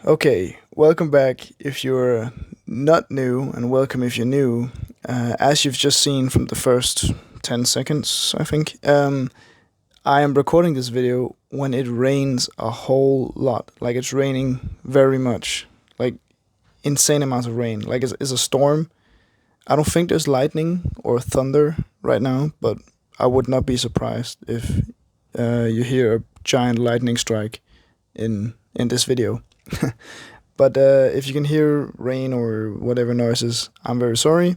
Okay, welcome back if you're not new, and welcome if you're new. As you've just seen from the first 10 seconds, I think, I am recording this video when it rains a whole lot. Like, it's raining very much. Like, insane amounts of rain. Like, it's a storm. I don't think there's lightning or thunder right now, but I would not be surprised if you hear a giant lightning strike in this video. But if you can hear rain or whatever noises, I'm very sorry,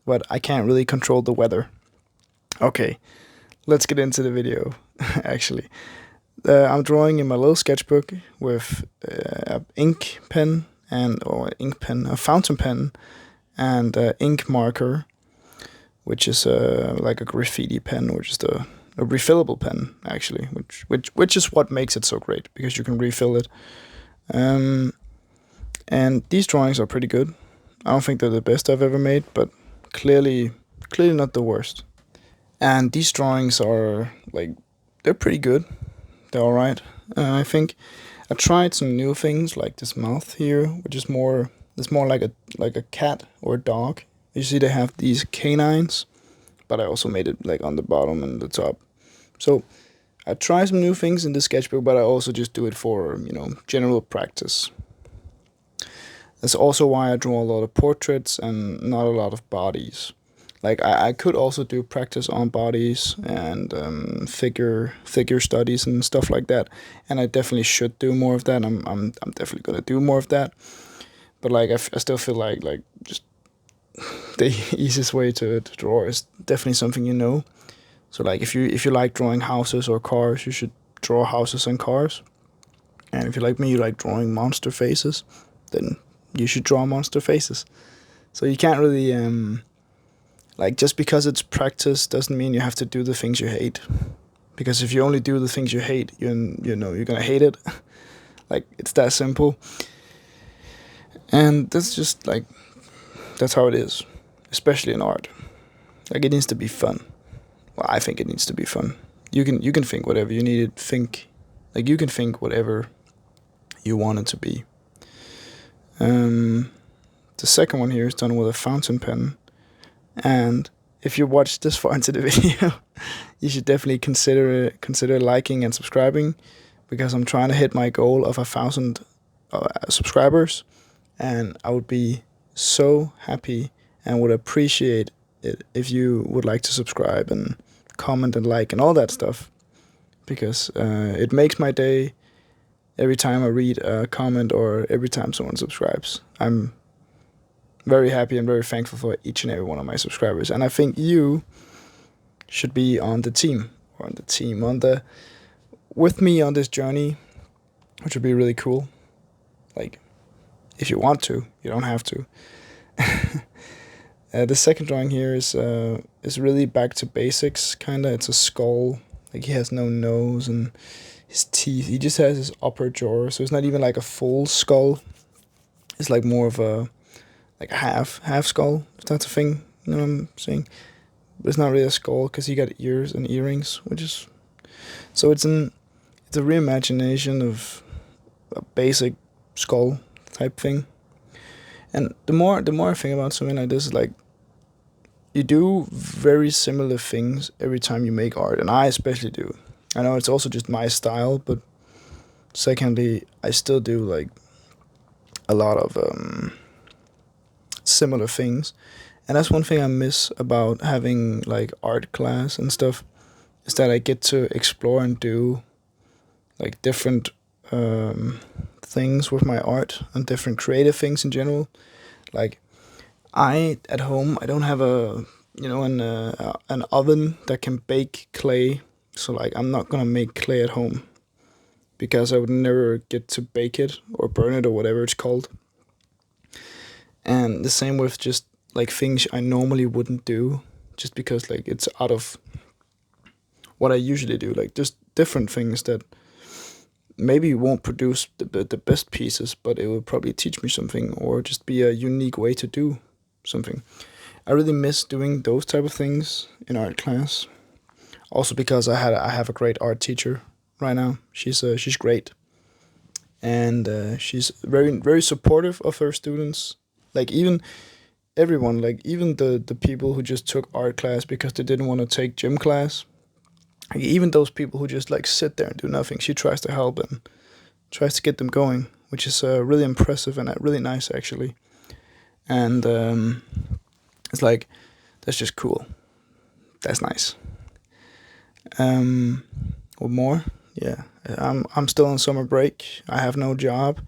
but I can't really control the weather. Okay, let's get into the video. Actually, I'm drawing in my little sketchbook with a ink pen a fountain pen, and ink marker, which is like a graffiti pen, or just a refillable pen, actually, which is what makes it so great, because you can refill it. And these drawings are pretty good. I don't think they're the best I've ever made, but clearly not the worst. And these drawings are they're pretty good. They're all right. I think I tried some new things, like this mouth here, which is more like a cat or a dog. You see, they have these canines, but I also made it like on the bottom and the top. So I try some new things in the sketchbook, but I also just do it for general practice. That's also why I draw a lot of portraits and not a lot of bodies. Like, I could also do practice on bodies and figure studies and stuff like that, and I definitely should do more of that. I'm definitely gonna do more of that. But like, I still feel like just the easiest way to draw is definitely something you know. So like, if you like drawing houses or cars, you should draw houses and cars. And if you like me, you like drawing monster faces, then you should draw monster faces. So you can't really just because it's practice doesn't mean you have to do the things you hate. Because if you only do the things you hate, you're gonna hate it. Like, it's that simple. And that's just that's how it is, especially in art. Like, it needs to be fun. Well, I think it needs to be fun. You can think whatever you need to think. Like, you can think whatever you want it to be. The second one here is done with a fountain pen, and if you watched this far into the video, you should definitely consider liking and subscribing, because I'm trying to hit my goal of 1,000 subscribers, and I would be so happy and would appreciate it if you would like to subscribe and comment and like and all that stuff, because it makes my day every time I read a comment or every time someone subscribes. I'm very happy and very thankful for each and every one of my subscribers, and I think you should be on the team, with me on this journey, which would be really cool. Like, if you want to, you don't have to. The second drawing here is really back to basics, kinda. It's a skull. Like, he has no nose, and his teeth, he just has his upper jaw, so it's not even like a full skull. It's like more of a half skull, if that's a thing. You know what I'm saying? But it's not really a skull, because he got ears and earrings, so it's a reimagination of a basic skull type thing. And the more I think about something like this, like, you do very similar things every time you make art, and I especially do. I know it's also just my style, but secondly, I still do like a lot of similar things. And that's one thing I miss about having like art class and stuff, is that I get to explore and do like different things with my art, and different creative things in general. Like, at home, I don't have an oven that can bake clay. So like, I'm not gonna make clay at home, because I would never get to bake it or burn it or whatever it's called. And the same with just like things I normally wouldn't do, just because like it's out of what I usually do. Like, just different things that maybe won't produce the best pieces, but it will probably teach me something, or just be a unique way to do something. I really miss doing those type of things in art class. Also because I have a great art teacher right now. She's great, and she's very supportive of her students. Like even everyone, like even the people who just took art class because they didn't want to take gym class, like, even those people who just like sit there and do nothing, she tries to help and tries to get them going, which is really impressive and really nice actually. And it's like that's just cool. That's nice. Um, what more? Yeah, I'm still on summer break. I have no job,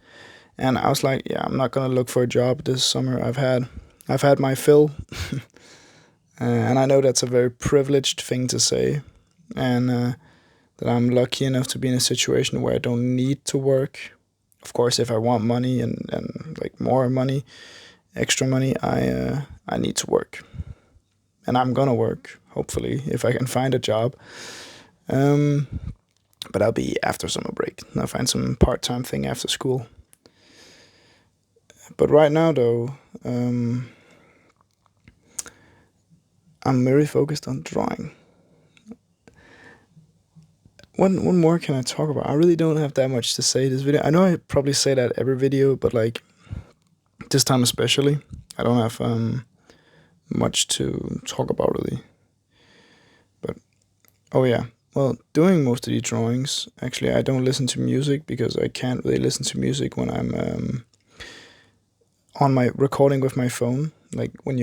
and I was like, yeah, I'm not gonna look for a job this summer. I've had my fill, and I know that's a very privileged thing to say, and that I'm lucky enough to be in a situation where I don't need to work. Of course, if I want money and like more money, extra money, I need to work, and I'm gonna work. Hopefully, if I can find a job. Um, but I'll be after summer break. I'll find some part-time thing after school. But right now, though, I'm very focused on drawing. One more can I talk about? I really don't have that much to say this video. I know I probably say that every video, but like this time especially, I don't have much to talk about really. But oh yeah, well, doing most of these drawings, actually, I don't listen to music because I can't really listen to music when I'm on my recording with my phone. Like when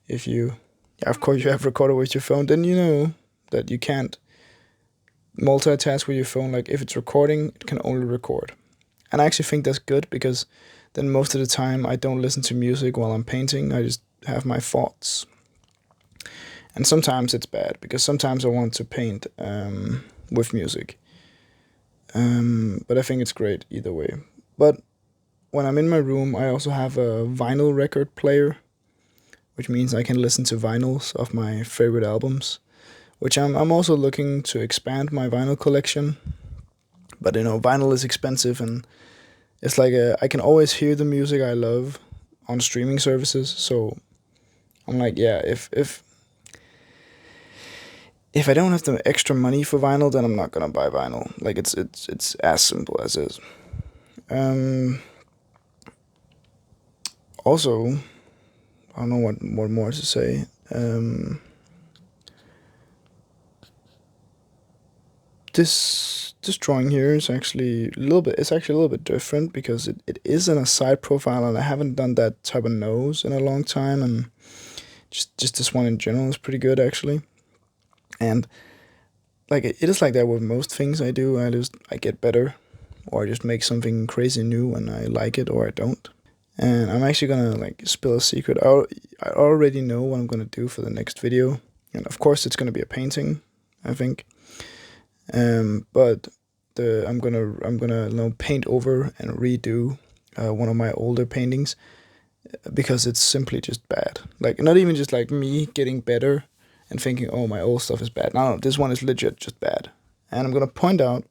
if you, yeah, of course you have recorded with your phone, then you know that you can't multitask with your phone. Like if it's recording, it can only record. And I actually think that's good because then most of the time I don't listen to music while I'm painting. I just have my thoughts. And sometimes it's bad because sometimes I want to paint with music. But I think it's great either way. But when I'm in my room, I also have a vinyl record player, which means I can listen to vinyls of my favorite albums, which I'm also looking to expand my vinyl collection. But you know, vinyl is expensive, and it's like I can always hear the music I love on streaming services. So I'm like, yeah, if I don't have the extra money for vinyl, then I'm not gonna buy vinyl. Like it's as simple as is. Also, I don't know what more to say. This drawing here is actually a little bit. It's actually a little bit different because it is in a side profile, and I haven't done that type of nose in a long time. And just this one in general is pretty good actually. And like it is like that with most things I do. I get better, or I just make something crazy new when I like it or I don't. And I'm actually gonna like spill a secret. I already know what I'm gonna do for the next video, and of course it's gonna be a painting, I think. But I'm gonna paint over and redo one of my older paintings because it's simply just bad. Like not even just like me getting better and thinking, oh, my old stuff is bad. No, this one is legit just bad, and I'm gonna point out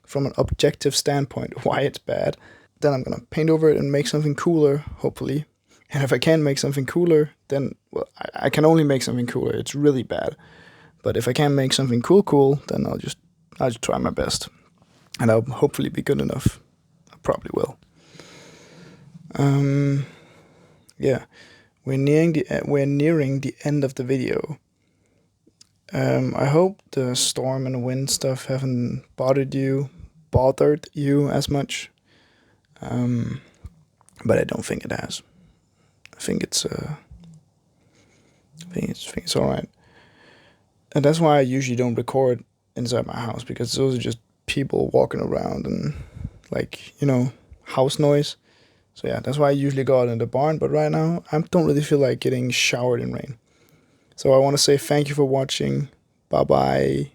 from an objective standpoint why it's bad. Then I'm gonna paint over it and make something cooler, hopefully. And if I can't make something cooler, then well, I can only make something cooler. It's really bad. But if I can't make something cool, then I'll just try my best, and I'll hopefully be good enough. I probably will. Yeah, we're nearing the end of the video. I hope the storm and wind stuff haven't bothered you as much. But I don't think it has. I think it's all right. And that's why I usually don't record inside my house, because those are just people walking around and like, house noise. So yeah, that's why I usually go out in the barn. But right now, I don't really feel like getting showered in rain. So I want to say thank you for watching. Bye bye.